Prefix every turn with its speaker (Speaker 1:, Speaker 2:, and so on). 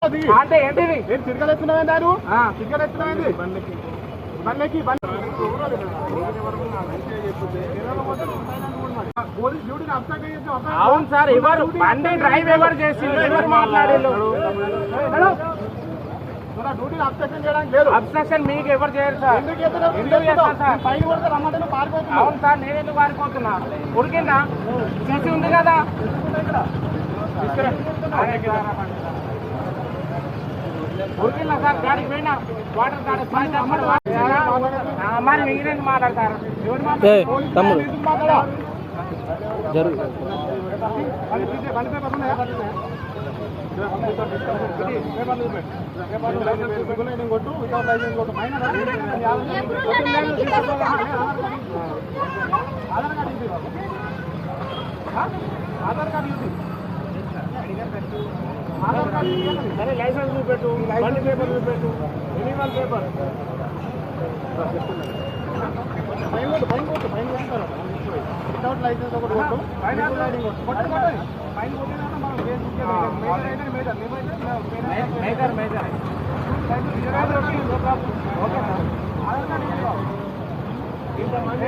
Speaker 1: అంటే ఏంటిది
Speaker 2: తిరగలేస్తున్నావేంది ఆయన తిరగలేస్తున్నావేంది బండ్లకి పోలీస్ డ్యూటీని అబ్స్ట్రాక్ట్ చేసి
Speaker 1: అవును సార్ ఎవరు బండి డ్రైవ్ ఎవరు చేసి ఎవరు మాట్లాడారు
Speaker 2: డ్యూటీని అబ్స్ట్రక్షన్ చేయడానికి లేదు
Speaker 1: అబ్స్ట్రక్షన్ మీకు ఎవరు చేయరు సార్ ఎందుకు చేస్తారు సార్
Speaker 2: పైన కొడితే రమ్మంటే పారిపోతుంది
Speaker 1: అవును సార్ నేను ఎందుకు పారిపోతున్నా ఉరికిందా సీసీ ఉంది కదా ఉరికిందా సార్ గాడికి పోయినా వాటర్ మరి మిగిలిన మాట్లాడతారు ఎవరు మాట్లాడతారు
Speaker 2: కొట్టు వితౌట్ లైసెన్స్ కొట్టు ఆధార్ కార్డు ఇది ఆధార్ కార్డు సరే లైసెన్స్ చూపెట్టు బండి పేపర్ చూపెట్టు ఎనిమల్ పేపర్ ఫైన్ కొట్టు ఫైన్ కొట్టు ఫైన్ కొట్టారు వితౌట్ లైసెన్స్ ఒకటి కొట్టు ఫైన్ కొట్టు ఫైన్ కొట్టినాక మనం major major okay sir Aadhaar card